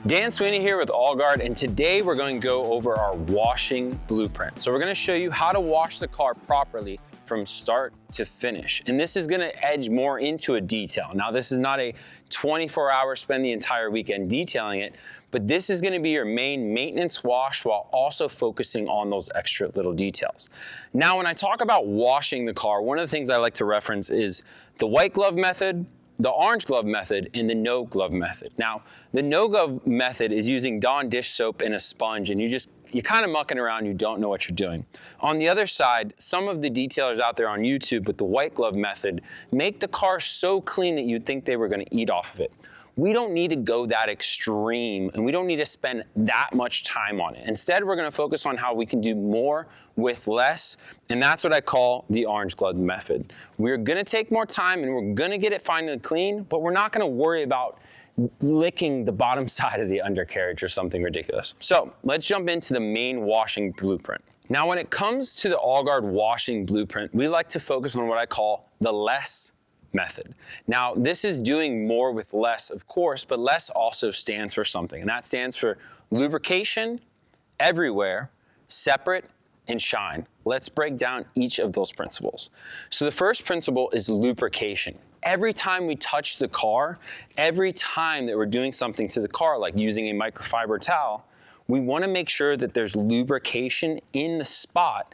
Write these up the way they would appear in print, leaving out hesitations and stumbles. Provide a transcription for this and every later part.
Dan Sweeney here with AllGuard, and today we're going to go over our washing blueprint. So we're going to show you how to wash the car properly from start to finish. And this is going to edge more into a detail. Now, this is not a 24-hour spend the entire weekend detailing it, but this is going to be your main maintenance wash while also focusing on those extra little details. Now, when I talk about washing the car, one of the things I like to reference is the white glove method, the orange glove method, and the no glove method. Now, the no glove method is using Dawn dish soap and a sponge, and you're kind of mucking around, you don't know what you're doing. On the other side, some of the detailers out there on YouTube with the white glove method make the car so clean that you'd think they were gonna eat off of it. We don't need to go that extreme, and we don't need to spend that much time on it. Instead, we're gonna focus on how we can do more with less, and that's what I call the orange glove method. We're gonna take more time and we're gonna get it fine and clean, but we're not gonna worry about licking the bottom side of the undercarriage or something ridiculous. So let's jump into the main washing blueprint. Now, when it comes to the AllGuard washing blueprint, we like to focus on what I call the less method. Now, this is doing more with less, of course, but less also stands for something, and that stands for lubrication, everywhere, separate, and shine. Let's break down each of those principles. So the first principle is lubrication. Every time we touch the car, every time that we're doing something to the car, like using a microfiber towel, we want to make sure that there's lubrication in the spot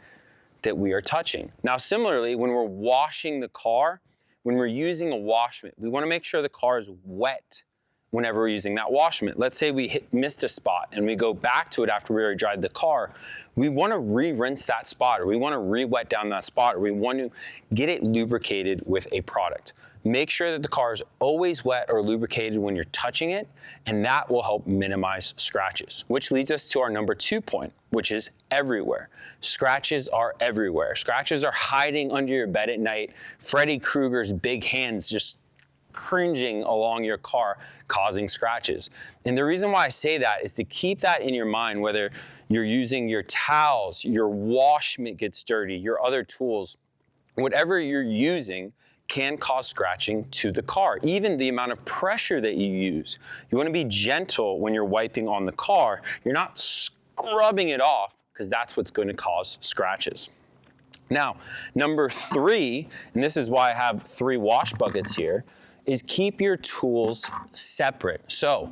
that we are touching. Now, similarly, when we're washing the car, when we're using a wash mitt, we want to make sure the car is wet whenever we're using that wash mitt. Let's say we missed a spot and we go back to it after we already dried the car. We want to re-rinse that spot, or we want to re-wet down that spot, or we want to get it lubricated with a product. Make sure that the car is always wet or lubricated when you're touching it, and that will help minimize scratches, which leads us to our number 2 point, which is everywhere. Scratches are everywhere. Scratches are hiding under your bed at night. Freddy Krueger's big hands just cringing along your car, causing scratches. And the reason why I say that is to keep that in your mind, whether you're using your towels, your wash mitt gets dirty, your other tools, whatever you're using can cause scratching to the car. Even the amount of pressure that you use. You want to be gentle when you're wiping on the car. You're not scrubbing it off, because that's what's going to cause scratches. Now, number 3, and this is why I have 3 wash buckets here, is keep your tools separate. So,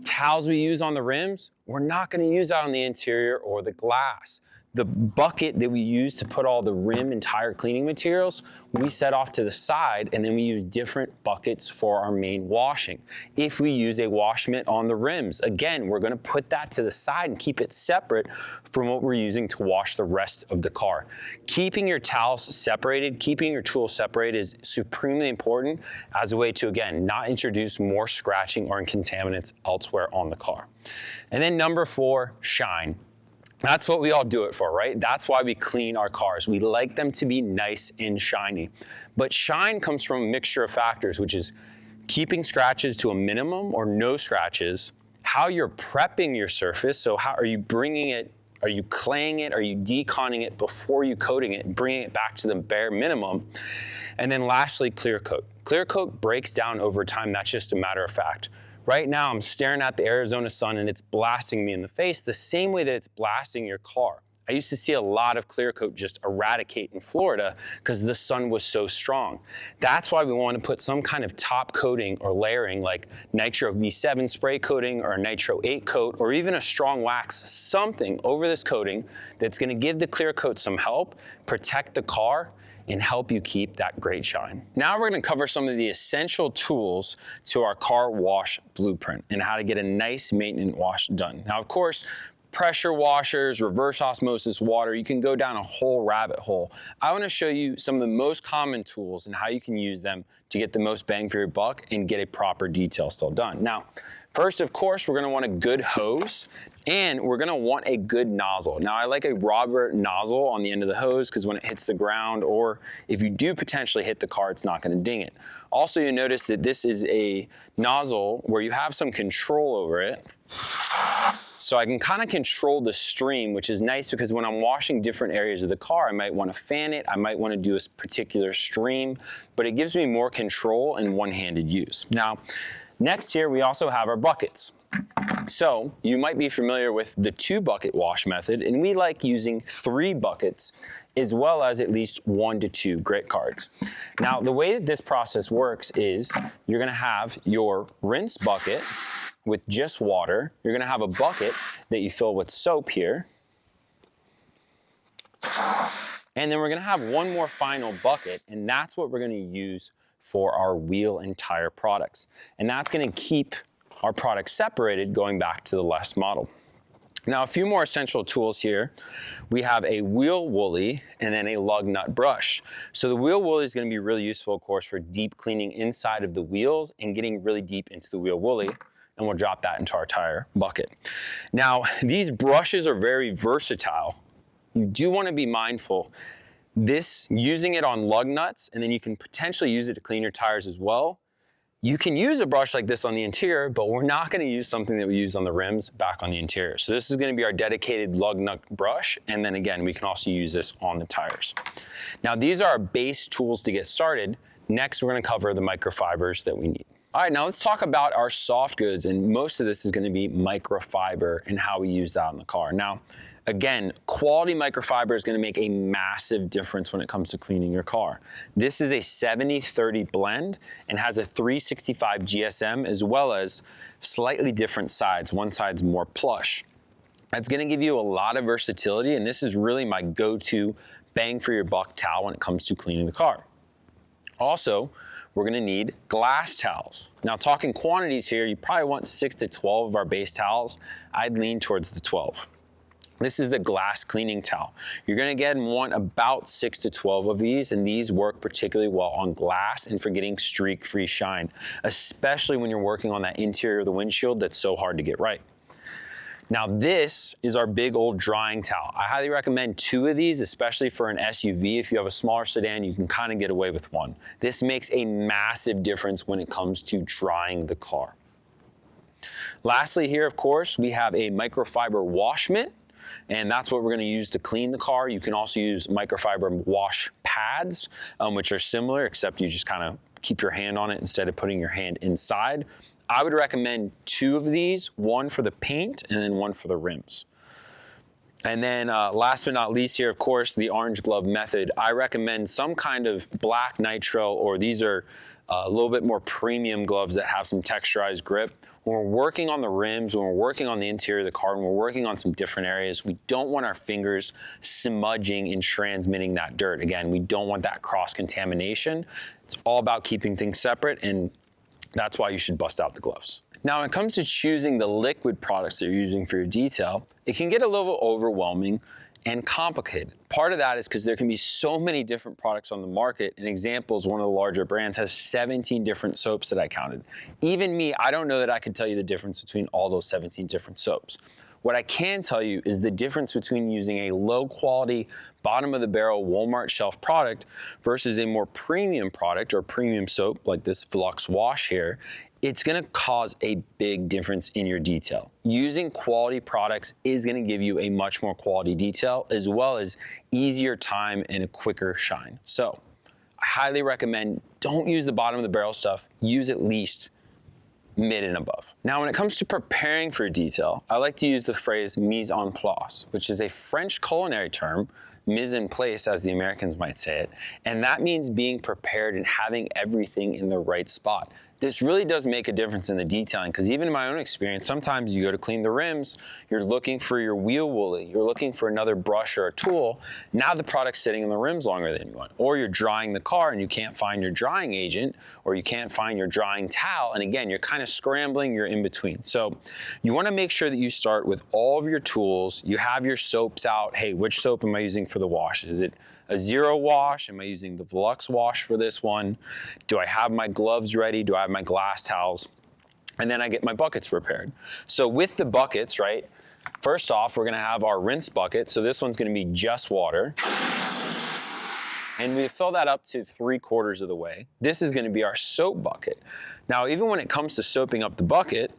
towels we use on the rims, we're not going to use that on the interior or the glass. The bucket that we use to put all the rim and tire cleaning materials, we set off to the side, and then we use different buckets for our main washing. If we use a wash mitt on the rims, again, we're going to put that to the side and keep it separate from what we're using to wash the rest of the car. Keeping your towels separated, keeping your tools separated is supremely important as a way to, again, not introduce more scratching or contaminants elsewhere on the car. And then number 4, shine. That's what we all do it for, right? That's why we clean our cars. We like them to be nice and shiny. But shine comes from a mixture of factors, which is keeping scratches to a minimum or no scratches, how you're prepping your surface. So how are you bringing it, are you claying it, are you deconning it before you coating it and bringing it back to the bare minimum? And then lastly, clear coat. Clear coat breaks down over time. That's just a matter of fact. Right now, I'm staring at the Arizona sun and it's blasting me in the face the same way that it's blasting your car. I used to see a lot of clear coat just eradicate in Florida because the sun was so strong. That's why we want to put some kind of top coating or layering like Nitro V7 spray coating or a Nitro 8 coat or even a strong wax, something over this coating that's going to give the clear coat some help, protect the car, and help you keep that great shine. Now we're going to cover some of the essential tools to our car wash blueprint and how to get a nice maintenance wash done. Now, of course, pressure washers, reverse osmosis water, you can go down a whole rabbit hole. I want to show you some of the most common tools and how you can use them to get the most bang for your buck and get a proper detail still done. Now, first, of course, we're going to want a good hose and we're going to want a good nozzle. Now, I like a rubber nozzle on the end of the hose because when it hits the ground or if you do potentially hit the car, it's not going to ding it. Also, you notice that this is a nozzle where you have some control over it. So I can kind of control the stream, which is nice because when I'm washing different areas of the car, I might want to fan it, I might want to do a particular stream, but it gives me more control and one-handed use. Now, next here, we also have our buckets. So you might be familiar with the 2-bucket wash method, and we like using 3 buckets as well as at least 1 to 2 grit cards. Now, the way that this process works is you're gonna have your rinse bucket with just water. You're gonna have a bucket that you fill with soap here. And then we're gonna have one more final bucket, and that's what we're gonna use for our wheel and tire products. And that's gonna keep our products separated going back to the last model. Now, a few more essential tools here. We have a wheel woolly and then a lug nut brush. So the wheel woolly is gonna be really useful, of course, for deep cleaning inside of the wheels and getting really deep into the wheel woolly, and we'll drop that into our tire bucket. Now, these brushes are very versatile. You do wanna be mindful, using it on lug nuts, and then you can potentially use it to clean your tires as well. You can use a brush like this on the interior, but we're not gonna use something that we use on the rims back on the interior. So this is gonna be our dedicated lug nut brush, and then again, we can also use this on the tires. Now, these are our base tools to get started. Next, we're gonna cover the microfibers that we need. All right, now let's talk about our soft goods, and most of this is gonna be microfiber and how we use that on the car. Now, again, quality microfiber is gonna make a massive difference when it comes to cleaning your car. This is a 70-30 blend and has a 365 GSM as well as slightly different sides. One side's more plush. That's gonna give you a lot of versatility, and this is really my go-to bang for your buck towel when it comes to cleaning the car. Also, we're gonna need glass towels. Now, talking quantities here, you probably want 6 to 12 of our base towels. I'd lean towards the 12. This is the glass cleaning towel. You're gonna want about 6 to 12 of these, and these work particularly well on glass and for getting streak-free shine, especially when you're working on that interior of the windshield that's so hard to get right. Now, this is our big old drying towel. I highly recommend 2 of these, especially for an SUV. If you have a smaller sedan, you can kind of get away with 1. This makes a massive difference when it comes to drying the car. Lastly here, of course, we have a microfiber wash mitt, and that's what we're gonna use to clean the car. You can also use microfiber wash pads, which are similar, except you just kind of keep your hand on it instead of putting your hand inside. I would recommend 2 of these, 1 for the paint and then 1 for the rims. And then last but not least here, of course, the orange glove method. I recommend some kind of black nitrile, or these are a little bit more premium gloves that have some texturized grip. When we're working on the rims, when we're working on the interior of the car, when we're working on some different areas, we don't want our fingers smudging and transmitting that dirt. Again, we don't want that cross-contamination. It's all about keeping things separate, and that's why you should bust out the gloves. Now, when it comes to choosing the liquid products that you're using for your detail, it can get a little overwhelming and complicated. Part of that is because there can be so many different products on the market. An example is one of the larger brands has 17 different soaps that I counted. Even me, I don't know that I could tell you the difference between all those 17 different soaps. What I can tell you is the difference between using a low quality, bottom of the barrel Walmart shelf product versus a more premium product or premium soap like this Flux Wash here. It's gonna cause a big difference in your detail. Using quality products is gonna give you a much more quality detail as well as easier time and a quicker shine. So I highly recommend don't use the bottom of the barrel stuff, use at least mid and above. Now, when it comes to preparing for detail, I like to use the phrase mise en place, which is a French culinary term, mise en place, as the Americans might say it, and that means being prepared and having everything in the right spot. This really does make a difference in the detailing, because even in my own experience, sometimes you go to clean the rims, you're looking for your wheel woolly, you're looking for another brush or a tool, now the product's sitting in the rims longer than you want. Or you're drying the car and you can't find your drying agent, or you can't find your drying towel, and again, you're kind of scrambling, you're in between. So you wanna make sure that you start with all of your tools, you have your soaps out. Hey, which soap am I using for the wash? Is it a zero wash? Am I using the Flux Wash for this one? Do I have my gloves ready? Do I have my glass towels? And then I get my buckets prepared. So with the buckets, right, first off, we're gonna have our rinse bucket. So this one's gonna be just water. And we fill that up to 3/4 of the way. This is gonna be our soap bucket. Now, even when it comes to soaping up the bucket,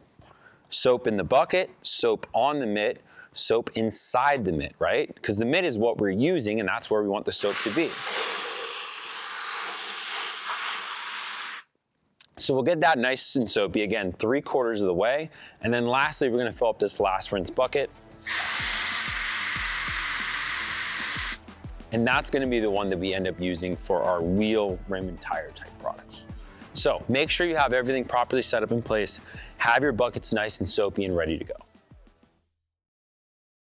soap in the bucket, soap on the mitt, soap inside the mitt, right? Because the mitt is what we're using and that's where we want the soap to be. So we'll get that nice and soapy, again, 3/4 of the way. And then lastly, we're gonna fill up this last rinse bucket. And that's gonna be the one that we end up using for our wheel, rim, and tire type products. So make sure you have everything properly set up in place, have your buckets nice and soapy and ready to go.